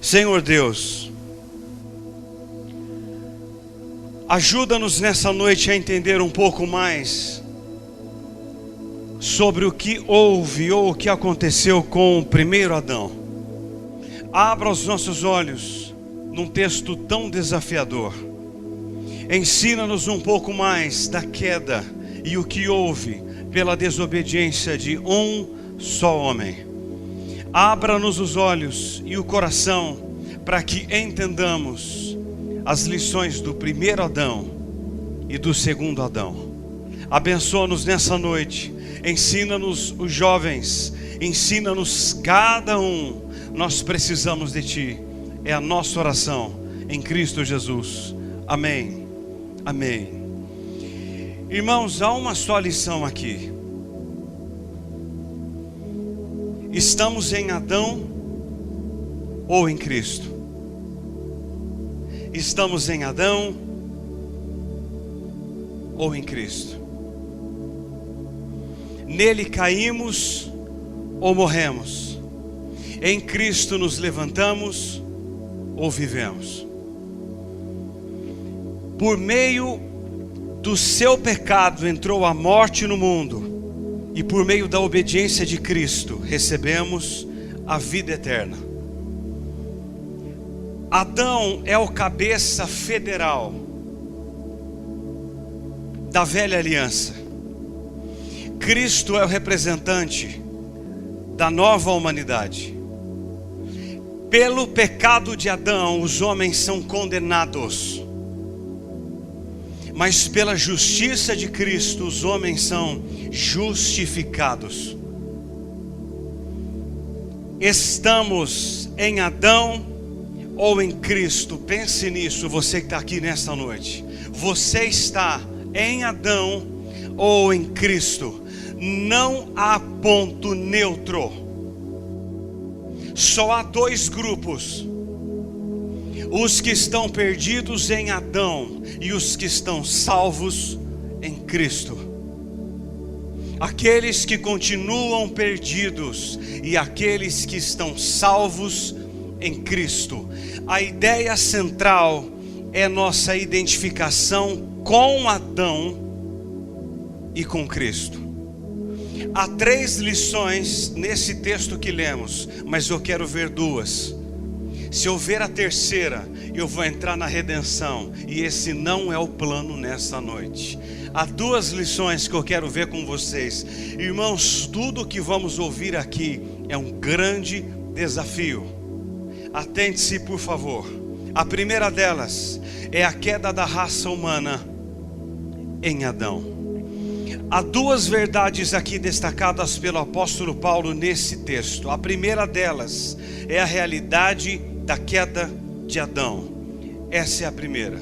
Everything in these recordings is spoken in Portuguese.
Senhor Deus, ajuda-nos nessa noite a entender um pouco mais sobre o que houve ou o que aconteceu com o primeiro Adão. Abra os nossos olhos num texto tão desafiador. Ensina-nos um pouco mais da queda e o que houve pela desobediência de um só homem. Abra-nos os olhos e o coração para que entendamos as lições do primeiro Adão e do segundo Adão. Abençoa-nos nessa noite. Ensina-nos os jovens. Ensina-nos cada um. Nós precisamos de Ti. É a nossa oração em Cristo Jesus. Amém. Amém. Irmãos, há uma só lição aqui. Estamos em Adão ou em Cristo? Estamos em Adão ou em Cristo? Nele caímos ou morremos? Em Cristo nos levantamos ou vivemos? Por meio do seu pecado entrou a morte no mundo, e por meio da obediência de Cristo recebemos a vida eterna. Adão é o cabeça federal da velha aliança. Cristo é o representante da nova humanidade. Pelo pecado de Adão, os homens são condenados. Mas pela justiça de Cristo, os homens são justificados. Estamos em Adão ou em Cristo? Pense nisso, você que está aqui nesta noite. Você está em Adão ou em Cristo? Não há ponto neutro. Só há dois grupos: os que estão perdidos em Adão e os que estão salvos em Cristo. Aqueles que continuam perdidos e aqueles que estão salvos em Cristo. A ideia central é nossa identificação com Adão e com Cristo. Há 3 lições nesse texto que lemos, mas eu quero ver 2. Se eu ver a terceira, eu vou entrar na redenção. E esse não é o plano nessa noite. Há 2 lições que eu quero ver com vocês. Irmãos, tudo que vamos ouvir aqui é um grande desafio. Atente-se, por favor. A primeira delas é a queda da raça humana em Adão. Há 2 verdades aqui destacadas pelo apóstolo Paulo nesse texto. A primeira delas é a realidade da queda de Adão. Essa é a primeira.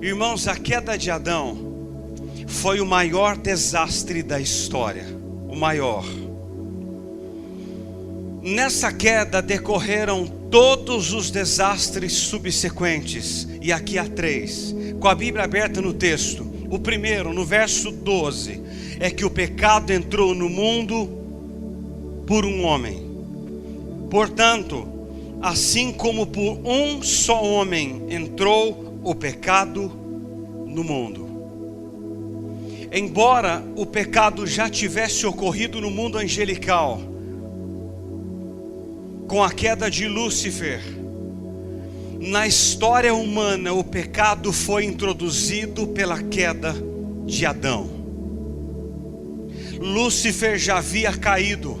Irmãos, a queda de Adão foi o maior desastre da história. O maior. Nessa queda decorreram todos os desastres subsequentes. E aqui há 3. Com a Bíblia aberta no texto. O primeiro, no verso 12, é que o pecado entrou no mundo por um homem. Portanto, assim como por um só homem entrou o pecado no mundo. Embora o pecado já tivesse ocorrido no mundo angelical, com a queda de Lúcifer, na história humana o pecado foi introduzido pela queda de Adão. Lúcifer já havia caído,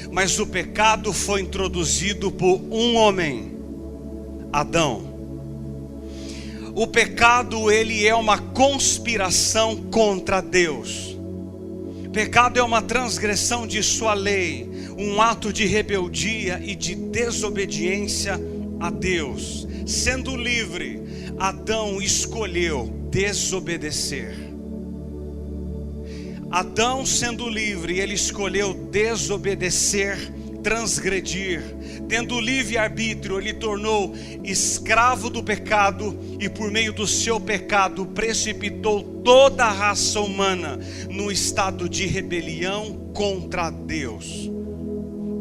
mas o pecado foi introduzido por um homem, Adão. O pecado, ele é uma conspiração contra Deus. O pecado é uma transgressão de sua lei, um ato de rebeldia e de desobediência a Deus. Sendo livre, Adão escolheu desobedecer. Adão, sendo livre, ele escolheu desobedecer, transgredir. Tendo livre-arbítrio, ele tornou escravo do pecado e por meio do seu pecado precipitou toda a raça humana no estado de rebelião contra Deus.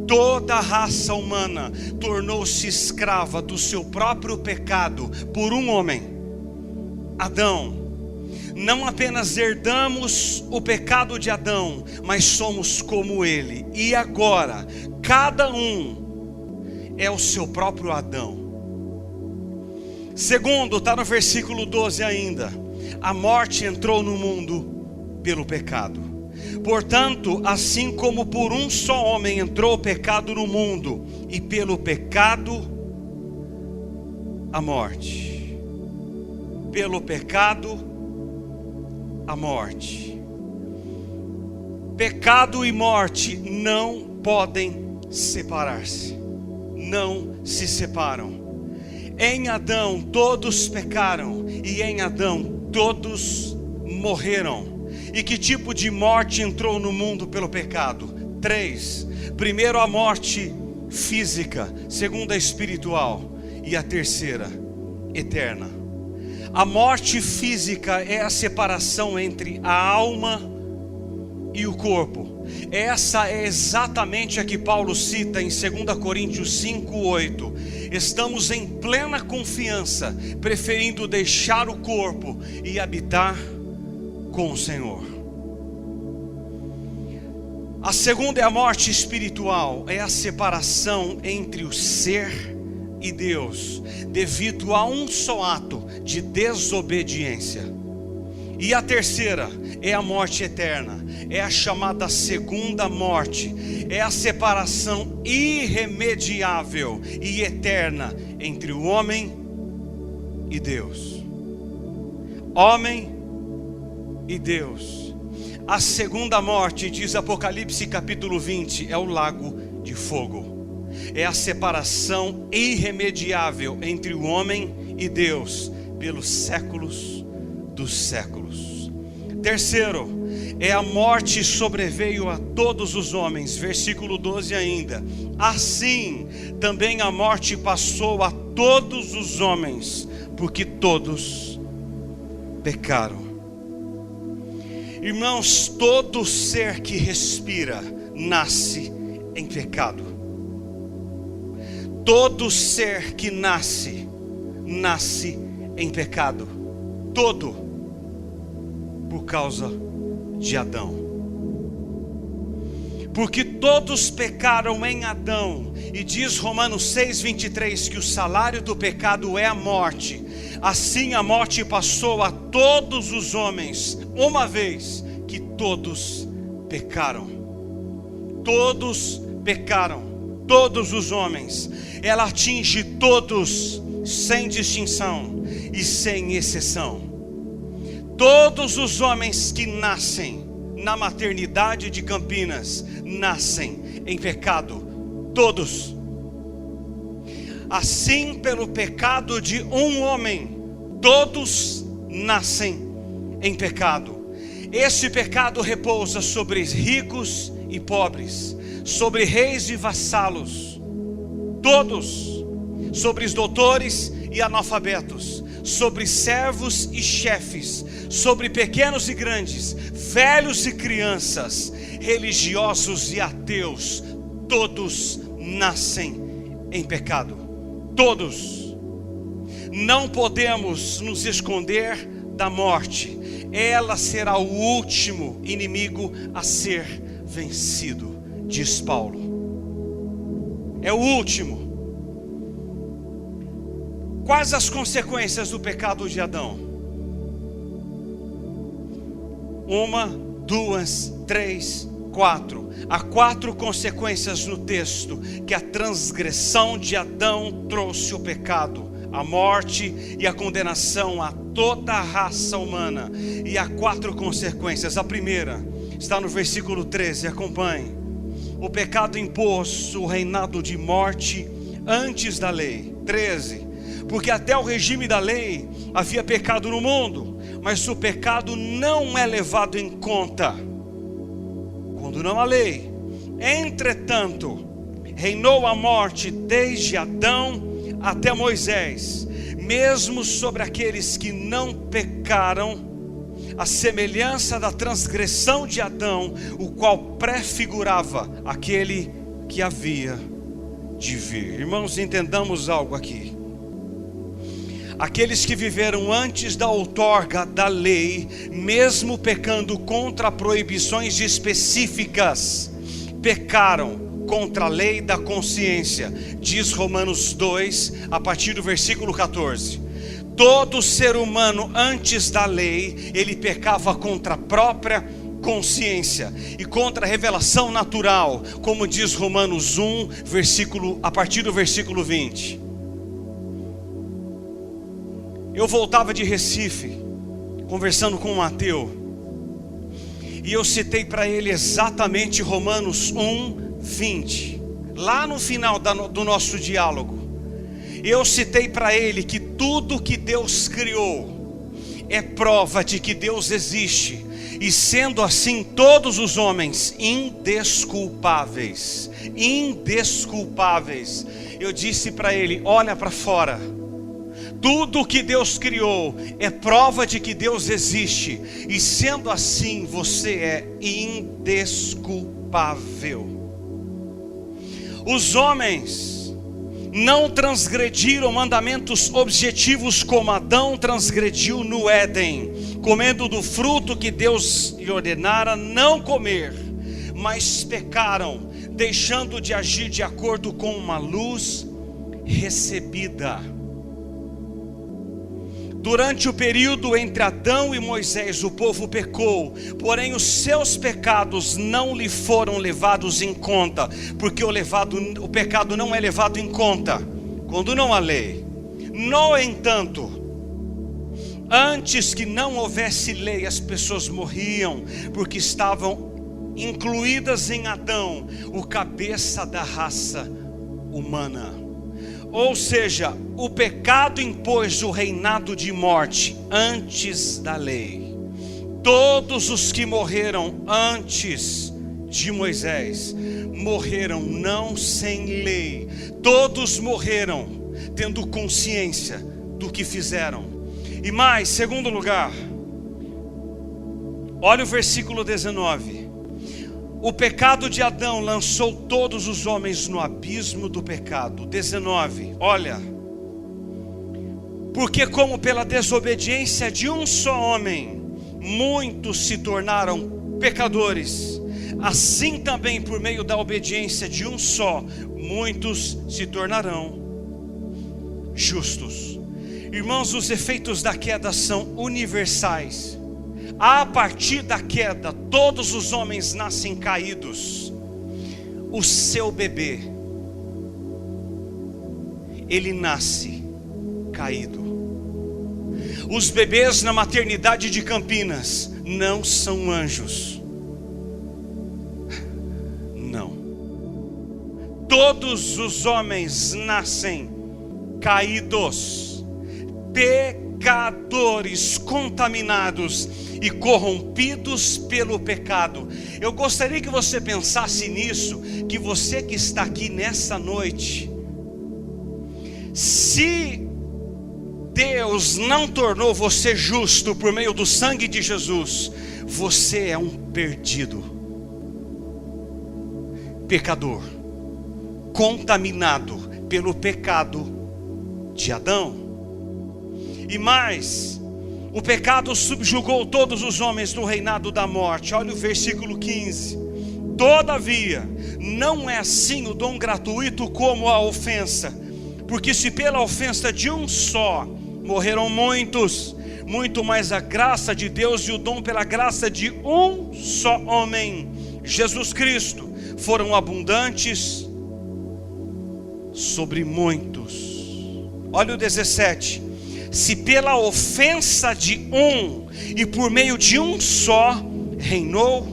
Toda a raça humana tornou-se escrava do seu próprio pecado por um homem, Adão. Não apenas herdamos o pecado de Adão, mas somos como ele. E agora, cada um é o seu próprio Adão. Segundo, está no versículo 12 ainda. A morte entrou no mundo pelo pecado. Portanto, assim como por um só homem entrou o pecado no mundo, e pelo pecado a morte. Pelo pecado a morte. Pecado e morte não podem separar-se. Não se separam. Em Adão todos pecaram, e em Adão todos morreram. E que tipo de morte entrou no mundo pelo pecado? 3. Primeiro, a morte física. Segundo, a espiritual. E a terceira, eterna. A morte física é a separação entre a alma e o corpo. Essa é exatamente a que Paulo cita em 2 Coríntios 5:8. Estamos em plena confiança, preferindo deixar o corpo e habitar com o Senhor. A segunda é a morte espiritual, é a separação entre o ser e Deus, devido a um só ato de desobediência. E a terceira é a morte eterna, é a chamada segunda morte, é a separação irremediável e eterna entre o homem e Deus. Homem e Deus. A segunda morte, diz Apocalipse capítulo 20, é o lago de fogo. É a separação irremediável entre o homem e Deus pelos séculos dos séculos. Terceiro, é a morte sobreveio a todos os homens. Versículo 12 ainda. Assim também a morte passou a todos os homens, porque todos pecaram. Irmãos, todo ser que respira nasce em pecado. Todo ser que nasce em pecado. Todo por causa de Adão. Porque todos pecaram em Adão. E diz Romanos 6:23 que o salário do pecado é a morte. Assim a morte passou a todos os homens, uma vez que todos pecaram. Todos pecaram, todos os homens. Ela atinge todos, sem distinção e sem exceção. Todos os homens que nascem na maternidade de Campinas nascem em pecado, todos. Assim, pelo pecado de um homem, todos nascem em pecado. Esse pecado repousa sobre ricos e pobres, sobre reis e vassalos, todos, sobre os doutores e analfabetos, sobre servos e chefes, sobre pequenos e grandes, velhos e crianças, religiosos e ateus, todos nascem em pecado. Todos. Não podemos nos esconder da morte. Ela será o último inimigo a ser vencido, diz Paulo. É o último. Quais as consequências do pecado de Adão? 1, 2, 3, 4. Há 4 consequências no texto que a transgressão de Adão trouxe o pecado, a morte e a condenação a toda a raça humana. E há 4 consequências. A primeira está no versículo 13, acompanhe. O pecado impôs o reinado de morte antes da lei. 13. Porque até o regime da lei havia pecado no mundo, mas o pecado não é levado em conta quando não há lei. Entretanto, reinou a morte desde Adão até Moisés, mesmo sobre aqueles que não pecaram, a semelhança da transgressão de Adão, o qual prefigurava aquele que havia de vir. Irmãos, entendamos algo aqui. Aqueles que viveram antes da outorga da lei, mesmo pecando contra proibições específicas, pecaram contra a lei da consciência. Diz Romanos 2, a partir do versículo 14. Todo ser humano antes da lei, ele pecava contra a própria consciência e contra a revelação natural, como diz Romanos 1, a partir do versículo 20. Eu voltava de Recife, conversando com o Mateu, e eu citei para ele exatamente Romanos 1, 20, lá no final do nosso diálogo. Eu citei para ele que tudo que Deus criou é prova de que Deus existe, e sendo assim todos os homens indesculpáveis, eu disse para ele: olha para fora, tudo que Deus criou é prova de que Deus existe, e sendo assim você é indesculpável. Os homens não transgrediram mandamentos objetivos como Adão transgrediu no Éden, comendo do fruto que Deus lhe ordenara não comer, mas pecaram, deixando de agir de acordo com uma luz recebida. Durante o período entre Adão e Moisés, o povo pecou, porém os seus pecados não lhe foram levados em conta, porque o pecado não é levado em conta quando não há lei. No entanto, antes que não houvesse lei, as pessoas morriam, porque estavam incluídas em Adão, o cabeça da raça humana. Ou seja, o pecado impôs o reinado de morte antes da lei. Todos os que morreram antes de Moisés morreram não sem lei. Todos morreram tendo consciência do que fizeram. E mais, segundo lugar, olha o versículo 19. O pecado de Adão lançou todos os homens no abismo do pecado. 19, olha. Porque como pela desobediência de um só homem, muitos se tornaram pecadores, assim também por meio da obediência de um só, muitos se tornarão justos. Irmãos, os efeitos da queda são universais. A partir da queda, todos os homens nascem caídos. O seu bebê, ele nasce caído. Os bebês na maternidade de Campinas não são anjos. Não. Todos os homens nascem caídos, pecadores, contaminados e corrompidos pelo pecado. Eu gostaria que você pensasse nisso, que você que está aqui nessa noite, se Deus não tornou você justo por meio do sangue de Jesus, você é um perdido, pecador, contaminado pelo pecado de Adão. E mais, o pecado subjugou todos os homens no reinado da morte. Olha o versículo 15. Todavia, não é assim o dom gratuito como a ofensa. Porque se pela ofensa de um só morreram muitos, muito mais a graça de Deus e o dom pela graça de um só homem, Jesus Cristo, foram abundantes sobre muitos. Olha o 17. Se pela ofensa de um e por meio de um só reinou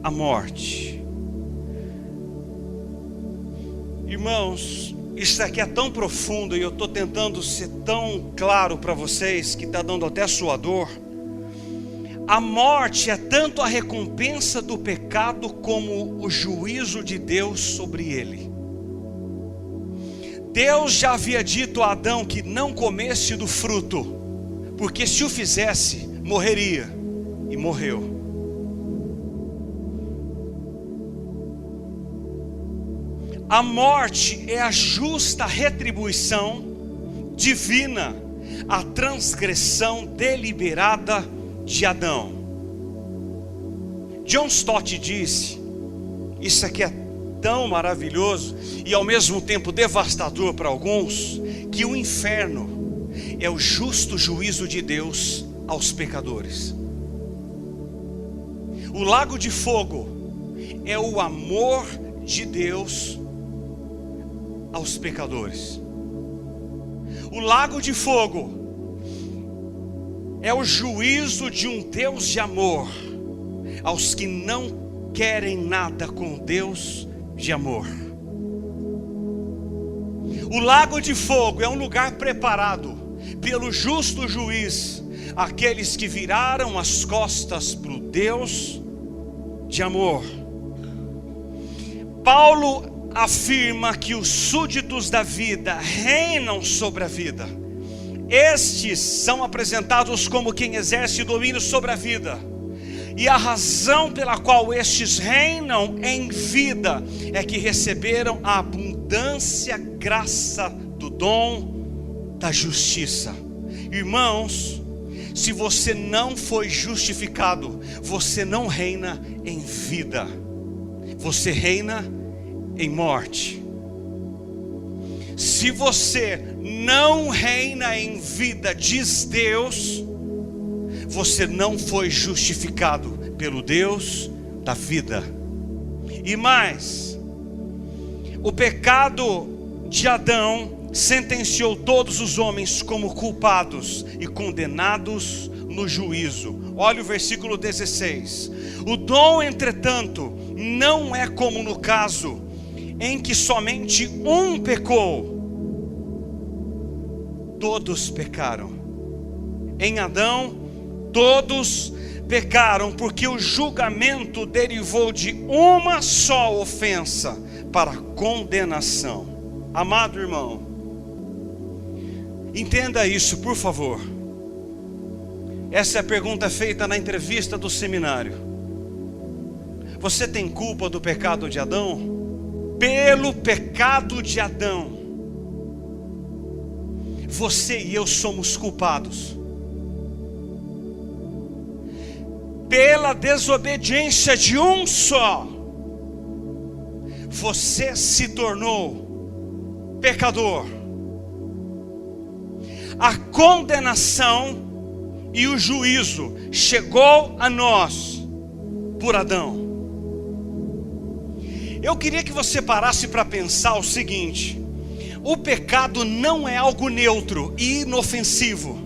a morte. Irmãos, isso aqui é tão profundo e eu estou tentando ser tão claro para vocês que está dando até suador. A morte é tanto a recompensa do pecado como o juízo de Deus sobre ele. Deus já havia dito a Adão que não comesse do fruto, porque se o fizesse, morreria, e morreu. A morte é a justa retribuição divina à transgressão deliberada de Adão. John Stott disse, isso aqui é tão maravilhoso e ao mesmo tempo devastador para alguns, que o inferno é o justo juízo de Deus aos pecadores. O lago de fogo é o amor de Deus aos pecadores. O lago de fogo é o juízo de um Deus de amor aos que não querem nada com Deus de amor. O lago de fogo é um lugar preparado pelo justo juiz àqueles que viraram as costas para o Deus de amor. Paulo afirma que os súditos da vida reinam sobre a vida. Estes são apresentados como quem exerce domínio sobre a vida. E a razão pela qual estes reinam em vida é que receberam a abundância graça do dom da justiça. Irmãos, se você não foi justificado, você não reina em vida, você reina em morte. Se você não reina em vida, diz Deus, você não foi justificado pelo Deus da vida. E mais, o pecado de Adão sentenciou todos os homens como culpados e condenados no juízo. Olha o versículo 16. O dom, entretanto, não é como no caso em que somente um pecou. Todos pecaram. Em Adão, todos pecaram, porque o julgamento derivou de uma só ofensa para condenação. Amado irmão, entenda isso, por favor. Essa é a pergunta feita na entrevista do seminário. Você tem culpa do pecado de Adão? Pelo pecado de Adão, você e eu somos culpados. Pela desobediência de um só, você se tornou pecador. A condenação e o juízo chegou a nós por Adão. Eu queria que você parasse para pensar o seguinte: o pecado não é algo neutro e inofensivo.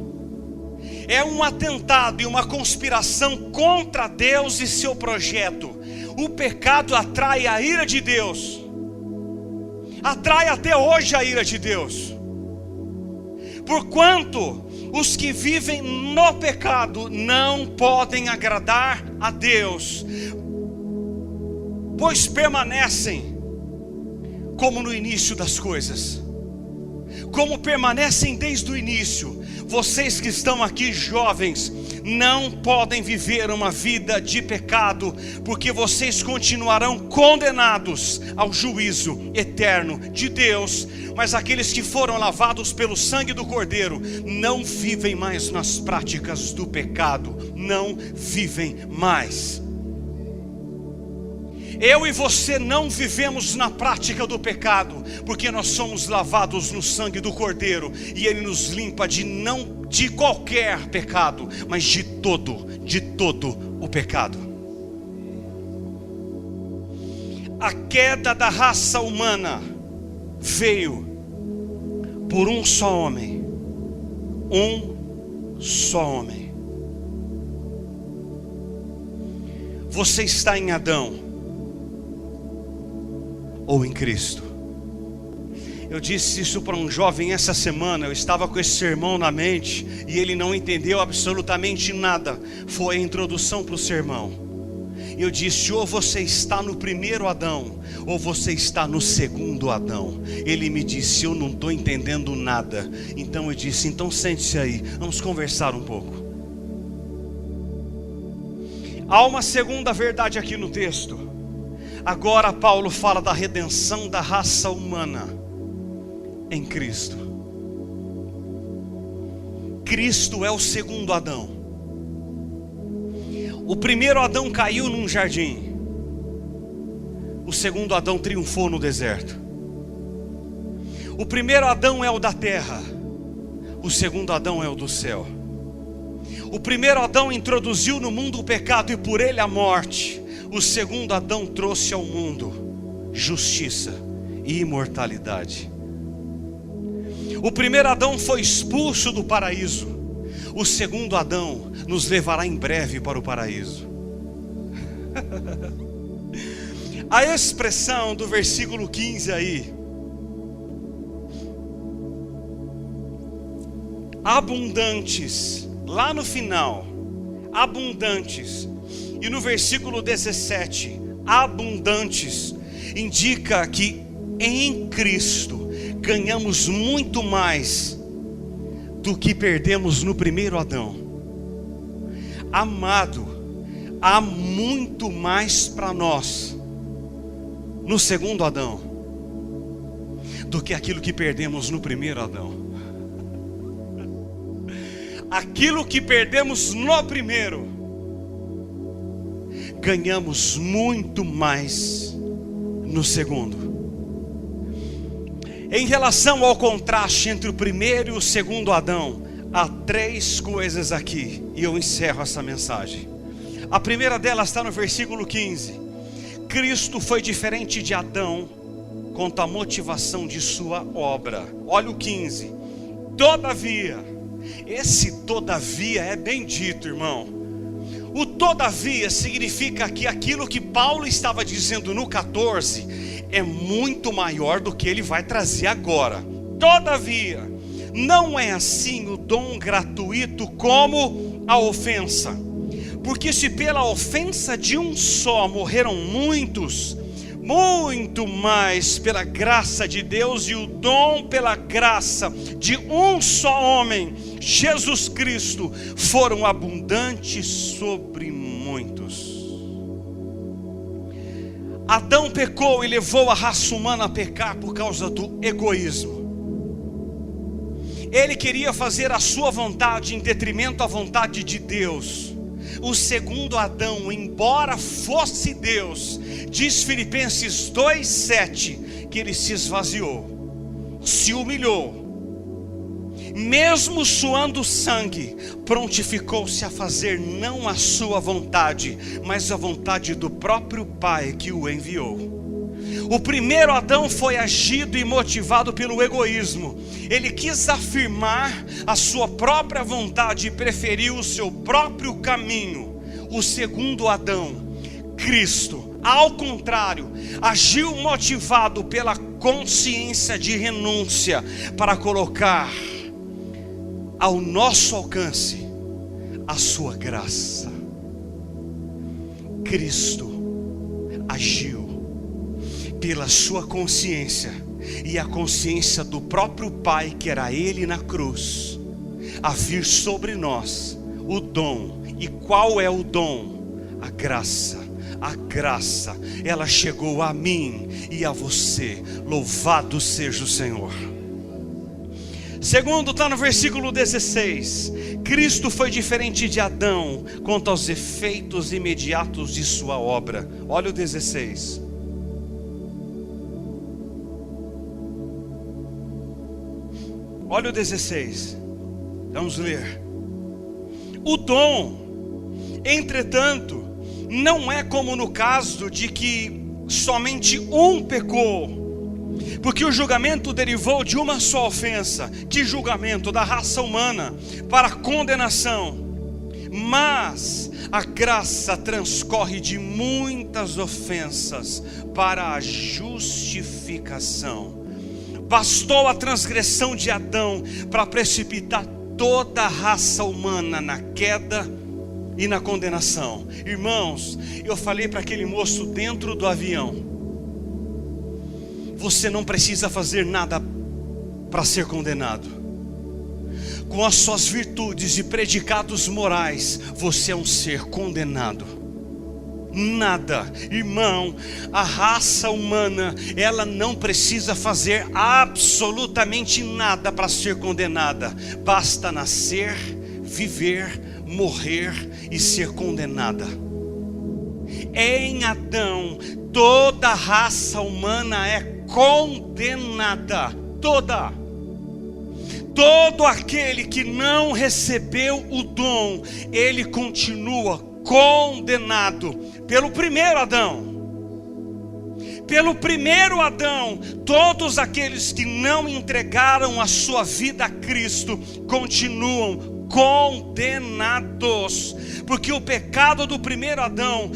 É um atentado e uma conspiração contra Deus e seu projeto. O pecado atrai a ira de Deus. Atrai até hoje a ira de Deus. Porquanto os que vivem no pecado não podem agradar a Deus, pois permanecem como no início das coisas. Como permanecem desde o início. Vocês que estão aqui jovens, não podem viver uma vida de pecado, porque vocês continuarão condenados ao juízo eterno de Deus. Mas aqueles que foram lavados pelo sangue do Cordeiro não vivem mais nas práticas do pecado, não vivem mais. Eu e você não vivemos na prática do pecado, porque nós somos lavados no sangue do Cordeiro, e Ele nos limpa não de qualquer pecado, mas de todo o pecado. A queda da raça humana veio por um só homem. Um só homem. Você está em Adão ou em Cristo? Eu disse isso para um jovem essa semana. Eu estava com esse sermão na mente e ele não entendeu absolutamente nada. Foi a introdução para o sermão. Eu disse: ou você está no primeiro Adão, ou você está no segundo Adão. Ele me disse: eu não estou entendendo nada. Então eu disse: então sente-se aí, vamos conversar um pouco. Há uma segunda verdade aqui no texto. Agora Paulo fala da redenção da raça humana em Cristo. Cristo é o segundo Adão. O primeiro Adão caiu num jardim. O segundo Adão triunfou no deserto. O primeiro Adão é o da terra. O segundo Adão é o do céu. O primeiro Adão introduziu no mundo o pecado e por ele a morte. O segundo Adão trouxe ao mundo justiça e imortalidade. O primeiro Adão foi expulso do paraíso. O segundo Adão nos levará em breve para o paraíso. A expressão do versículo 15 aí, abundantes, lá no final, abundantes, e no versículo 17, abundantes, indica que em Cristo ganhamos muito mais do que perdemos no primeiro Adão. Amado, há muito mais para nós no segundo Adão do que aquilo que perdemos no primeiro Adão. Aquilo que perdemos no primeiro, ganhamos muito mais no segundo. Em relação ao contraste entre o primeiro e o segundo Adão, há três coisas aqui, e eu encerro essa mensagem. A primeira delas está no versículo 15. Cristo foi diferente de Adão quanto à motivação de sua obra. Olha o 15. Todavia, esse todavia é bem dito, irmão. O todavia significa que aquilo que Paulo estava dizendo no 14 é muito maior do que ele vai trazer agora. Todavia, não é assim o dom gratuito como a ofensa. Porque se pela ofensa de um só morreram muitos, muito mais pela graça de Deus e o dom pela graça de um só homem, Jesus Cristo, foram abundantes sobre muitos. Adão pecou e levou a raça humana a pecar por causa do egoísmo. Ele queria fazer a sua vontade em detrimento à vontade de Deus. O segundo Adão, embora fosse Deus, diz Filipenses 2:7, que ele se esvaziou, se humilhou, mesmo suando sangue, prontificou-se a fazer não a sua vontade, mas a vontade do próprio Pai que o enviou. O primeiro Adão foi agido e motivado pelo egoísmo. Ele quis afirmar a sua própria vontade e preferiu o seu próprio caminho. O segundo Adão, Cristo, ao contrário, agiu motivado pela consciência de renúncia para colocar ao nosso alcance a sua graça. Cristo agiu pela sua consciência e a consciência do próprio Pai, que era Ele na cruz, a vir sobre nós o dom. E qual é o dom? A graça. A graça, ela chegou a mim e a você. Louvado seja o Senhor. Segundo, está no versículo 16. Cristo foi diferente de Adão quanto aos efeitos imediatos de sua obra. Olha o 16. Olha o 16. Vamos ler. O dom, entretanto, não é como no caso de que somente um pecou, porque o julgamento derivou de uma só ofensa. Que julgamento? Da raça humana para condenação. Mas a graça transcorre de muitas ofensas para a justificação. Bastou a transgressão de Adão para precipitar toda a raça humana na queda e na condenação. Irmãos, eu falei para aquele moço dentro do avião: você não precisa fazer nada para ser condenado. Com as suas virtudes e predicados morais, você é um ser condenado. nada. Irmão, a raça humana, ela não precisa fazer absolutamente nada para ser condenada. Basta nascer, viver, morrer e ser condenada. Em Adão, toda a raça humana é condenada. Toda. Todo aquele que não recebeu o dom, ele continua condenado pelo primeiro Adão. Pelo primeiro Adão, todos aqueles que não entregaram a sua vida a Cristo continuam condenados, porque o pecado do primeiro Adão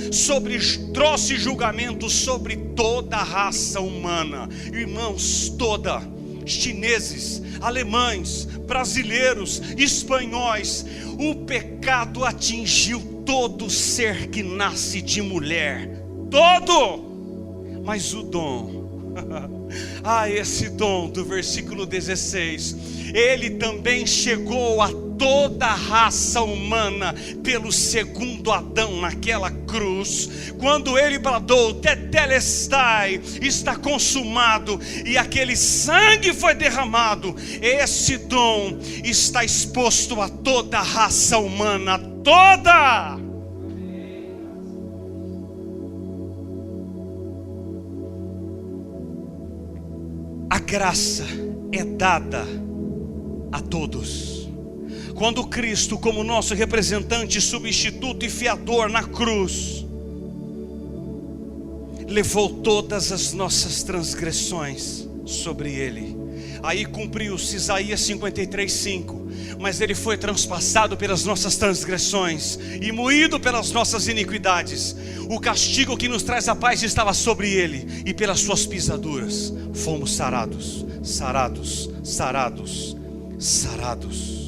trouxe julgamento sobre toda a raça humana. Irmãos, toda. Chineses, alemães, brasileiros, espanhóis, o pecado atingiu todo ser que nasce de mulher, todo. Mas o dom, esse dom do versículo 16, ele também chegou a toda a raça humana pelo segundo Adão naquela cruz, quando ele bradou: tetelestai, está consumado, e aquele sangue foi derramado. Esse dom está exposto a toda a raça humana, toda. A graça é dada a todos. Quando Cristo, como nosso representante, substituto e fiador na cruz, levou todas as nossas transgressões sobre ele, aí cumpriu-se Isaías 53:5. Mas ele foi transpassado pelas nossas transgressões e moído pelas nossas iniquidades. O castigo que nos traz a paz estava sobre ele, e pelas suas pisaduras fomos sarados, sarados, sarados, sarados.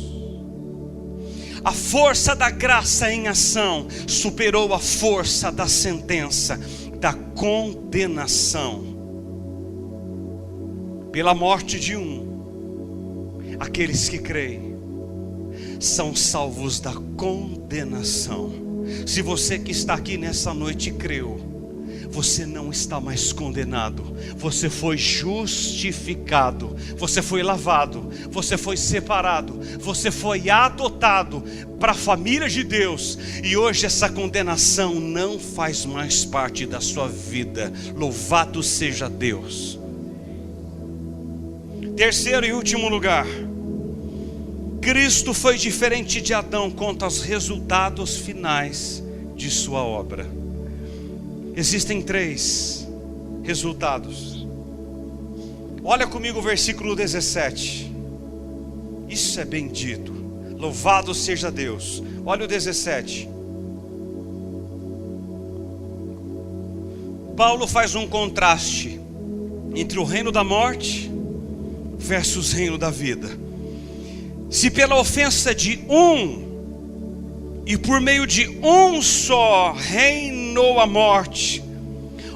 A força da graça em ação superou a força da sentença, da condenação. Pela morte de um, aqueles que creem são salvos da condenação. Se você que está aqui nessa noite creu, você não está mais condenado. Você foi justificado, você foi lavado, você foi separado, você foi adotado para a família de Deus. E hoje essa condenação não faz mais parte da sua vida. Louvado seja Deus. Terceiro e último lugar, Cristo foi diferente de Adão quanto aos resultados finais de sua obra. Existem 3 resultados. Olha comigo o versículo 17. Isso é bendito. Louvado seja Deus. Olha o 17. Paulo faz um contraste entre o reino da morte versus o reino da vida. Se pela ofensa de um e por meio de um só reinou a morte,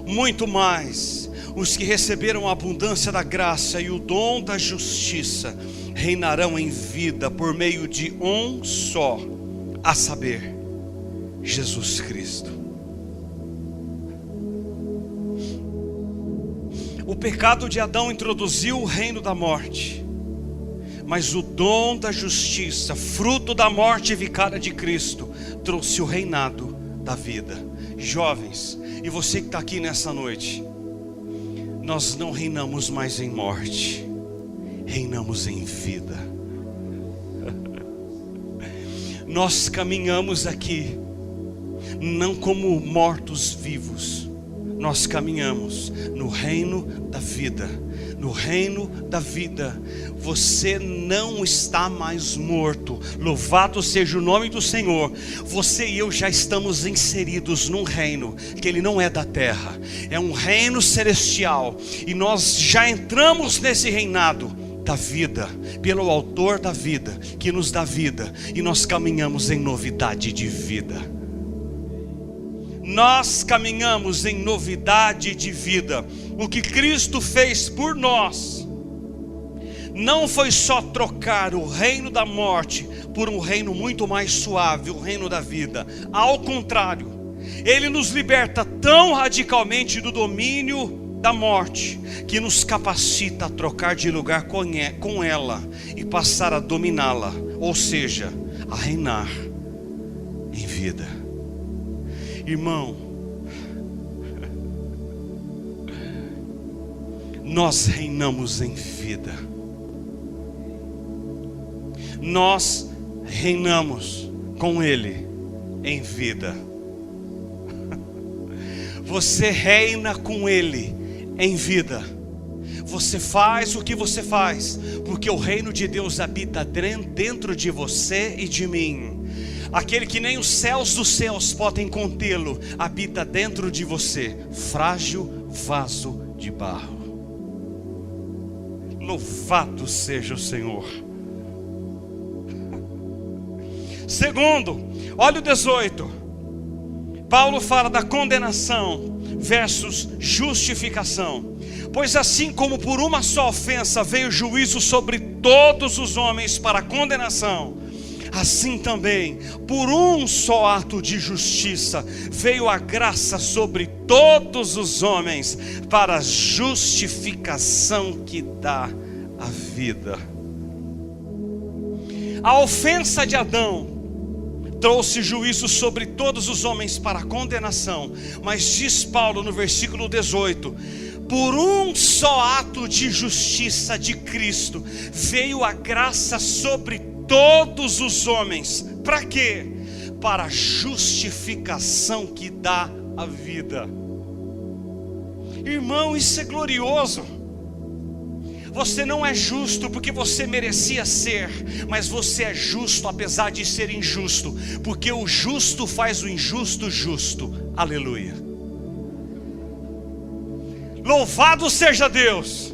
muito mais os que receberam a abundância da graça e o dom da justiça reinarão em vida por meio de um só, a saber, Jesus Cristo. O pecado de Adão introduziu o reino da morte, mas o dom da justiça, fruto da morte vicária de Cristo, trouxe o reinado da vida. Jovens, e você que está aqui nessa noite, nós não reinamos mais em morte, reinamos em vida. Nós caminhamos aqui, não como mortos vivos, nós caminhamos no reino da vida. No reino da vida, você não está mais morto. Louvado seja o nome do Senhor. Você e eu já estamos inseridos num reino que ele não é da terra, é um reino celestial, e nós já entramos nesse reinado da vida, pelo autor da vida, que nos dá vida, e nós caminhamos em novidade de vida. Nós caminhamos em novidade de vida. O que Cristo fez por nós não foi só trocar o reino da morte por um reino muito mais suave, o reino da vida. Ao contrário, Ele nos liberta tão radicalmente do domínio da morte, que nos capacita a trocar de lugar com ela e passar a dominá-la, ou seja, a reinar em vida. Irmão, nós reinamos em vida. Nós reinamos com Ele em vida. Você reina com Ele em vida. Você faz o que você faz, porque o reino de Deus habita dentro de você e de mim. Aquele que nem os céus dos céus podem contê-lo, habita dentro de você, frágil vaso de barro. Louvado seja o Senhor. Segundo, olha o 18. Paulo fala da condenação versus justificação. Pois assim como por uma só ofensa veio o juízo sobre todos os homens para condenação, assim também por um só ato de justiça veio a graça sobre todos os homens para a justificação que dá a vida. A ofensa de Adão trouxe juízo sobre todos os homens para condenação, mas diz Paulo no versículo 18: por um só ato de justiça de Cristo veio a graça sobre todos os homens. Para quê? Para a justificação que dá a vida. Irmão, isso é glorioso. Você não é justo porque você merecia ser, mas você é justo apesar de ser injusto, porque o justo faz o injusto justo. Aleluia. Louvado seja Deus.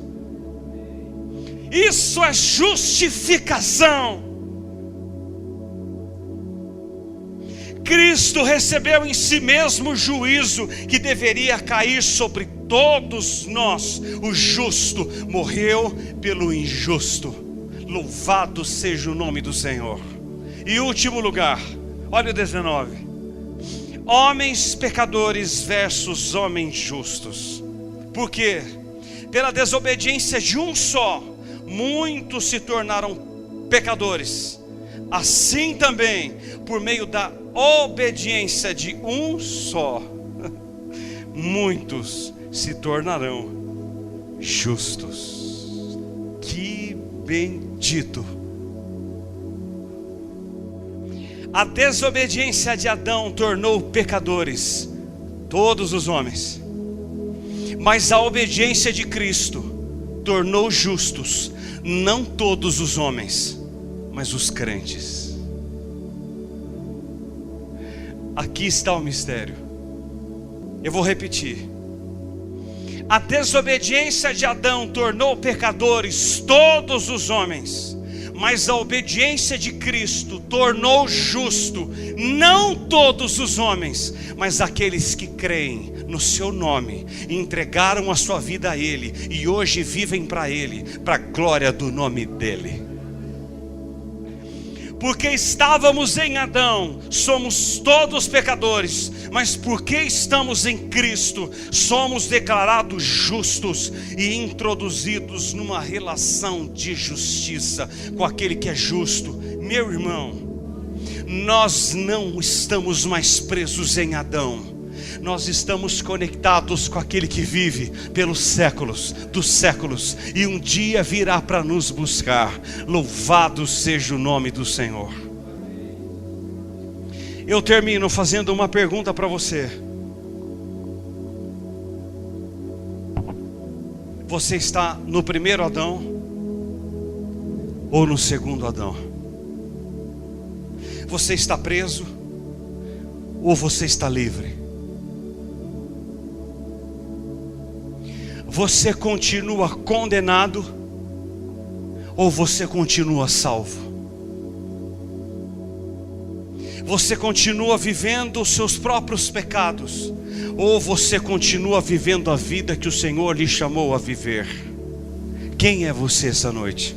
Isso é justificação. Cristo recebeu em si mesmo o juízo que deveria cair sobre todos nós. O justo morreu pelo injusto. Louvado seja o nome do Senhor. E último lugar, olha o 19. Homens pecadores versus homens justos. Por quê? Pela desobediência de um só, muitos se tornaram pecadores. Assim também, por meio da obediência de um só, muitos se tornarão justos. Que bendito! A desobediência de Adão tornou pecadores todos os homens, mas a obediência de Cristo tornou justos não todos os homens, mas os crentes. Aqui está o mistério. Eu vou repetir. A desobediência de Adão tornou pecadores todos os homens, mas a obediência de Cristo tornou justo não todos os homens, mas aqueles que creem no seu nome, entregaram a sua vida a Ele e hoje vivem para Ele, para a glória do nome dEle. Porque estávamos em Adão, somos todos pecadores, mas porque estamos em Cristo, somos declarados justos e introduzidos numa relação de justiça com aquele que é justo. Meu irmão, nós não estamos mais presos em Adão. Nós estamos conectados com aquele que vive pelos séculos dos séculos e um dia virá para nos buscar. Louvado seja o nome do Senhor. Eu termino fazendo uma pergunta para você. Você está no primeiro Adão ou no segundo Adão? Você está preso ou você está livre? Você continua condenado ou você continua salvo? Você continua vivendo os seus próprios pecados ou você continua vivendo a vida que o Senhor lhe chamou a viver? Quem é você essa noite?